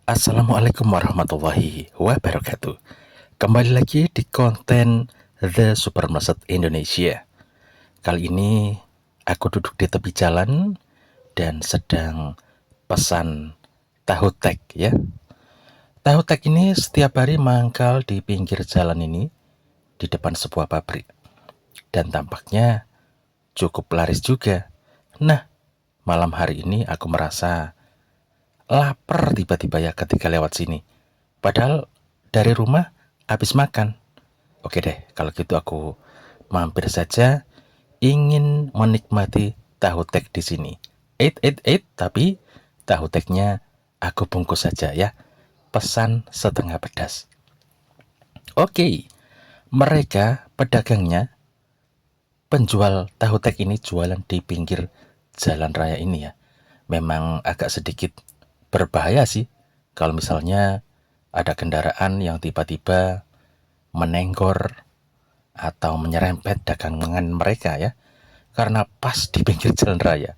Assalamualaikum warahmatullahi wabarakatuh. Kembali lagi di konten The Supermarket Indonesia. Kali ini aku duduk di tepi jalan dan sedang pesan tahu tek ya. Tahu tek ini setiap hari mangkal di pinggir jalan ini di depan sebuah pabrik. Dan tampaknya cukup laris juga. Nah, malam hari ini aku merasa lapar tiba-tiba ya ketika lewat sini. Padahal dari rumah habis makan. Oke deh, kalau gitu aku mampir saja ingin menikmati tahu tek di sini. Tapi tahu teknya aku bungkus saja ya. Pesan setengah pedas. Oke, mereka pedagangnya penjual tahu tek ini jualan di pinggir jalan raya ini ya. Memang agak sedikit berbahaya sih kalau misalnya ada kendaraan yang tiba-tiba menenggor atau menyerempet dagangan mereka ya, karena pas di pinggir jalan raya.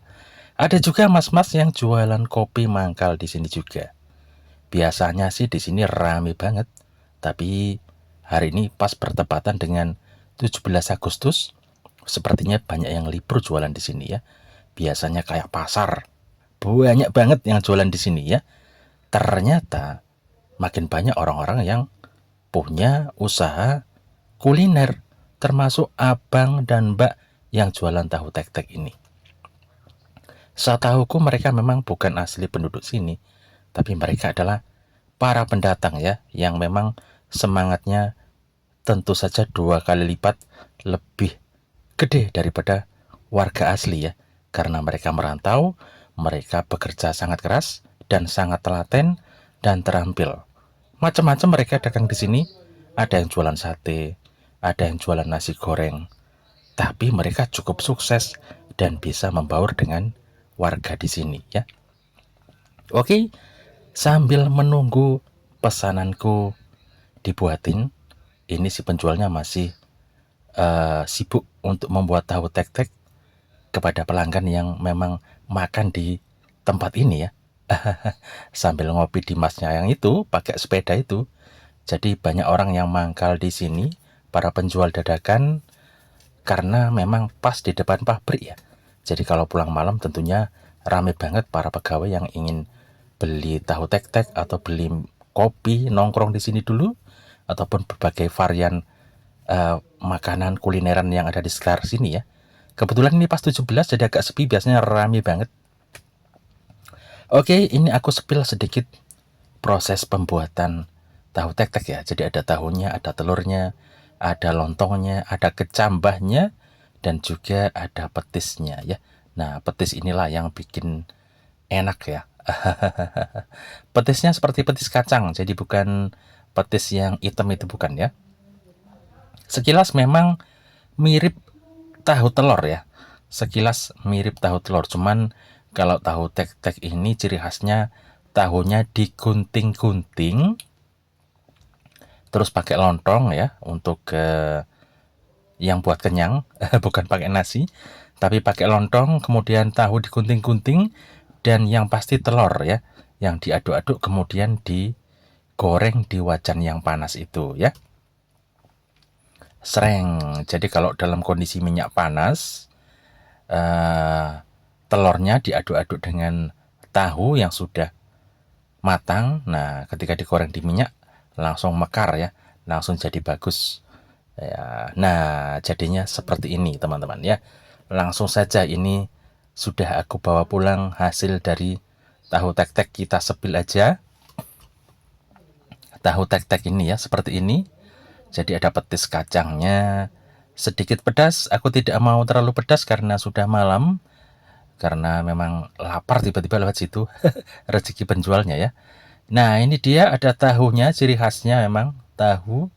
Ada juga mas-mas yang jualan kopi mangkal di sini juga. Biasanya sih di sini rame banget, tapi hari ini pas bertepatan dengan 17 Agustus, sepertinya banyak yang libur jualan di sini ya. Biasanya kayak pasar, banyak banget yang jualan di sini ya. Ternyata makin banyak orang-orang yang punya usaha kuliner, termasuk abang dan mbak yang jualan tahu tek-tek ini. Setahuku mereka memang bukan asli penduduk sini, tapi mereka adalah para pendatang ya, yang memang semangatnya tentu saja 2 kali lipat lebih gede daripada warga asli ya. Karena mereka merantau, mereka bekerja sangat keras dan sangat telaten dan terampil. Macam-macam mereka dagang di sini. Ada yang jualan sate, ada yang jualan nasi goreng. Tapi mereka cukup sukses dan bisa membaur dengan warga di sini ya. Oke, sambil menunggu pesananku dibuatin, ini si penjualnya masih sibuk untuk membuat tahu tek-tek kepada pelanggan yang memang makan di tempat ini ya. Sambil ngopi di masnya yang itu, pakai sepeda itu. Jadi banyak orang yang mangkal di sini, para penjual dadakan, karena memang pas di depan pabrik ya. Jadi kalau pulang malam tentunya rame banget para pegawai yang ingin beli tahu tek-tek atau beli kopi nongkrong di sini dulu, ataupun berbagai varian makanan kulineran yang ada di sekitar sini ya. Kebetulan ini pas 17 jadi agak sepi, biasanya rame banget. Oke, ini aku spill sedikit proses pembuatan tahu tek-tek ya. Jadi ada tahunya, ada telurnya, ada lontongnya, ada kecambahnya, dan juga ada petisnya ya. Nah, petis inilah yang bikin enak ya. Petisnya seperti petis kacang, jadi bukan petis yang hitam itu, bukan ya. Sekilas memang mirip tahu telur ya. Sekilas mirip tahu telur, cuman kalau tahu tek-tek ini ciri khasnya tahunya digunting-gunting, terus pakai lontong ya untuk yang buat kenyang, bukan pakai nasi, tapi pakai lontong, kemudian tahu digunting-gunting, dan yang pasti telur ya, yang diaduk-aduk kemudian digoreng di wajan yang panas itu ya. Sreng. Jadi kalau dalam kondisi minyak panas, telurnya diaduk-aduk dengan tahu yang sudah matang. Nah, ketika digoreng di minyak langsung mekar ya, langsung jadi bagus ya. Nah, jadinya seperti ini teman-teman ya. Langsung saja ini sudah aku bawa pulang hasil dari tahu tek-tek. Kita sepil aja tahu tek-tek ini ya, seperti ini. Jadi ada petis kacangnya, sedikit pedas. Aku tidak mau terlalu pedas karena sudah malam, karena memang lapar tiba-tiba lewat situ. Rezeki penjualnya ya. Nah, ini dia ada tahunya, ciri khasnya memang tahu,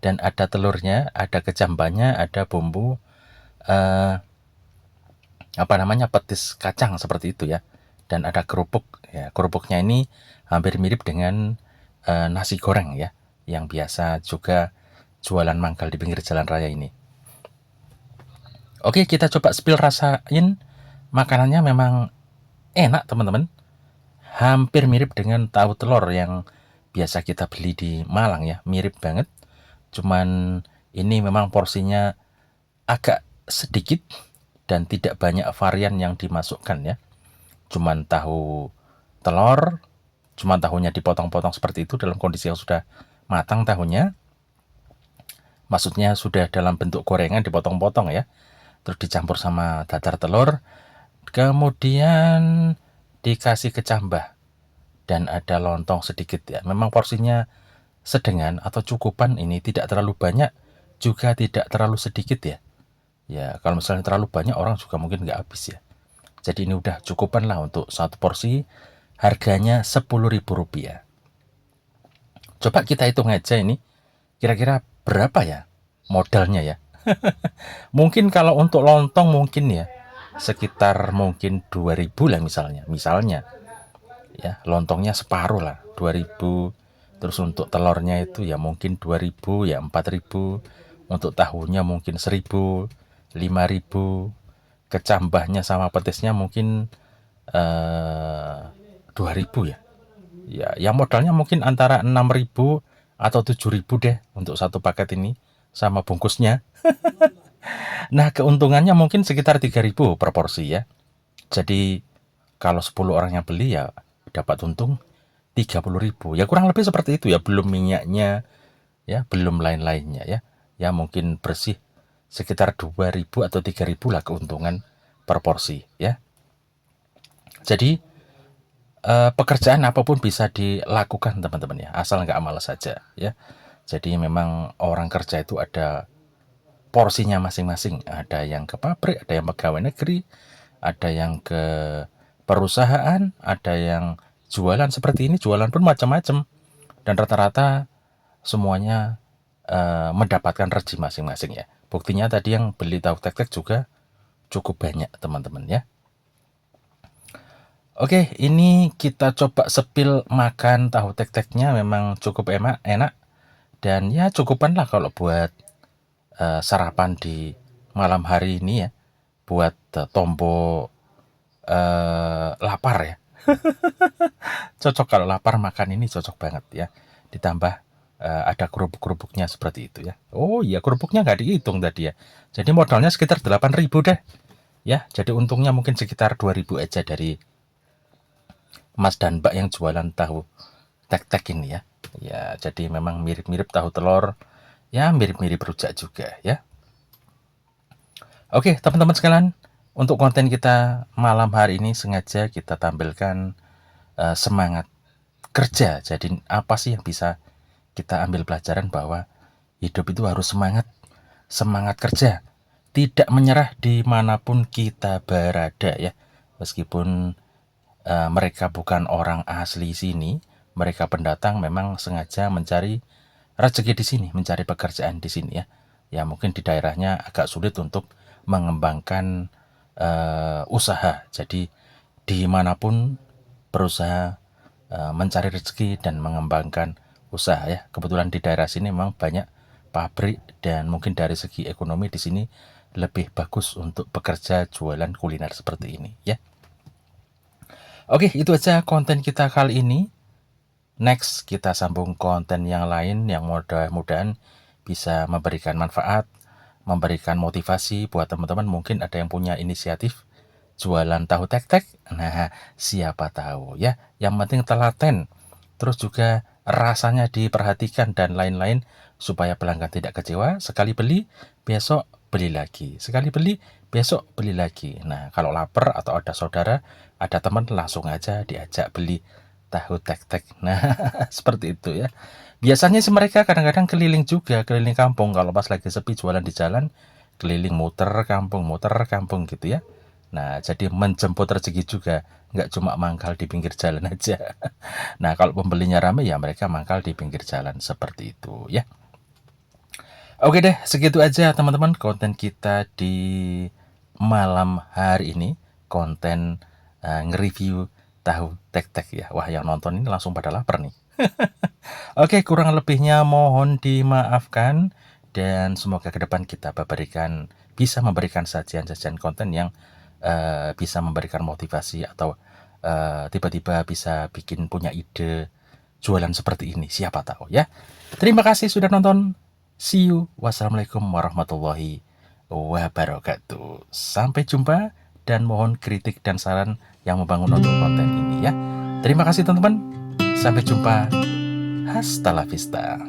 dan ada telurnya, ada kecambahnya, ada bumbu petis kacang seperti itu ya. Dan ada kerupuk ya. Kerupuknya ini hampir mirip dengan nasi goreng ya, yang biasa juga jualan mangkal di pinggir jalan raya ini. Oke, kita coba spill, rasain makanannya. Memang enak teman-teman, hampir mirip dengan tahu telur yang biasa kita beli di Malang ya, mirip banget. Cuman ini memang porsinya agak sedikit dan tidak banyak varian yang dimasukkan ya. Cuman tahu telur, cuman tahunya dipotong-potong seperti itu dalam kondisi yang sudah matang tahunya. Maksudnya sudah dalam bentuk gorengan dipotong-potong ya. Terus dicampur sama dadar telur, kemudian dikasih kecambah dan ada lontong sedikit ya. Memang porsinya sedengan atau cukupan, ini tidak terlalu banyak juga tidak terlalu sedikit ya. Ya kalau misalnya terlalu banyak orang juga mungkin nggak habis ya. Jadi ini udah cukupan lah untuk satu porsi, harganya Rp10.000. Coba kita hitung aja ini kira-kira berapa ya modalnya ya. Mungkin kalau untuk lontong mungkin ya sekitar mungkin 2.000 lah misalnya ya, lontongnya separuh lah 2.000. Terus untuk telurnya itu ya mungkin 2.000 ya 4.000. Untuk tahunya mungkin 1.000, 5.000. Kecambahnya sama petisnya mungkin 2.000 ya. Ya, yang modalnya mungkin antara 6.000 atau 7.000 deh untuk satu paket ini sama bungkusnya. Nah, keuntungannya mungkin sekitar 3.000 per porsi ya. Jadi kalau 10 orang yang beli ya dapat untung 30.000. Ya kurang lebih seperti itu ya, belum minyaknya ya, belum lain-lainnya ya. Ya mungkin bersih sekitar 2.000 atau 3.000 lah keuntungan per porsi ya. Jadi pekerjaan apapun bisa dilakukan teman-teman ya, asal nggak malas saja ya. Jadi memang orang kerja itu ada porsinya masing-masing. Ada yang ke pabrik, ada yang pegawai negeri, ada yang ke perusahaan, ada yang jualan seperti ini, jualan pun macam-macam. Dan rata-rata semuanya mendapatkan rezeki masing-masing ya. Buktinya tadi yang beli tahu tek-tek juga cukup banyak teman-teman ya. Oke, ini kita coba sepil makan tahu tek-teknya, memang cukup enak dan ya cukupan lah kalau buat sarapan di malam hari ini ya, buat tombo lapar ya. Cocok kalau lapar makan ini, cocok banget ya. Ditambah ada kerupuk-kerupuknya seperti itu ya. Oh iya, kerupuknya nggak dihitung tadi ya. Jadi modalnya sekitar 8.000 deh ya. Jadi untungnya mungkin sekitar 2.000 aja dari Mas dan Mbak yang jualan tahu tek-tek ini ya. Ya, jadi memang mirip-mirip tahu telur, ya mirip-mirip rujak juga ya. Oke, teman-teman sekalian, untuk konten kita malam hari ini sengaja kita tampilkan semangat kerja. Jadi apa sih yang bisa kita ambil pelajaran, bahwa hidup itu harus semangat kerja, tidak menyerah dimanapun kita berada ya. Meskipun mereka bukan orang asli sini, mereka pendatang, memang sengaja mencari rezeki di sini, mencari pekerjaan di sini ya. Ya mungkin di daerahnya agak sulit untuk mengembangkan usaha. Jadi dimanapun berusaha mencari rezeki dan mengembangkan usaha ya. Kebetulan di daerah sini memang banyak pabrik dan mungkin dari segi ekonomi di sini lebih bagus untuk bekerja jualan kuliner seperti ini ya. Oke, itu aja konten kita kali ini. Next, kita sambung konten yang lain yang mudah-mudahan bisa memberikan manfaat, memberikan motivasi buat teman-teman. Mungkin ada yang punya inisiatif jualan tahu tek-tek. Nah, siapa tahu ya. Yang penting telaten, terus juga rasanya diperhatikan dan lain-lain, supaya pelanggan tidak kecewa. Sekali beli, besok beli lagi. Sekali beli, besok beli lagi. Nah, kalau lapar atau ada saudara, ada teman, langsung aja diajak beli tahu tek-tek. Nah, seperti itu ya. Biasanya sih mereka kadang-kadang keliling juga, keliling kampung. Kalau pas lagi sepi jualan di jalan, keliling muter kampung gitu ya. Nah, jadi menjemput rezeki juga, nggak cuma mangkal di pinggir jalan aja. Nah, kalau pembelinya ramai ya mereka mangkal di pinggir jalan seperti itu ya. Oke deh, segitu aja teman-teman konten kita di malam hari ini. Konten nge-review tahu tek-tek ya. Wah, yang nonton ini langsung pada lapar nih. Oke, kurang lebihnya mohon dimaafkan, dan semoga ke depan kita bisa memberikan sajian-sajian konten yang bisa memberikan motivasi atau tiba-tiba bisa bikin punya ide jualan seperti ini, siapa tahu ya. Terima kasih sudah nonton. See you. Wassalamualaikum warahmatullahi wabarakatuh. Sampai jumpa dan mohon kritik dan saran yang membangun untuk konten ini ya. Terima kasih teman-teman. Sampai jumpa. Hasta la vista.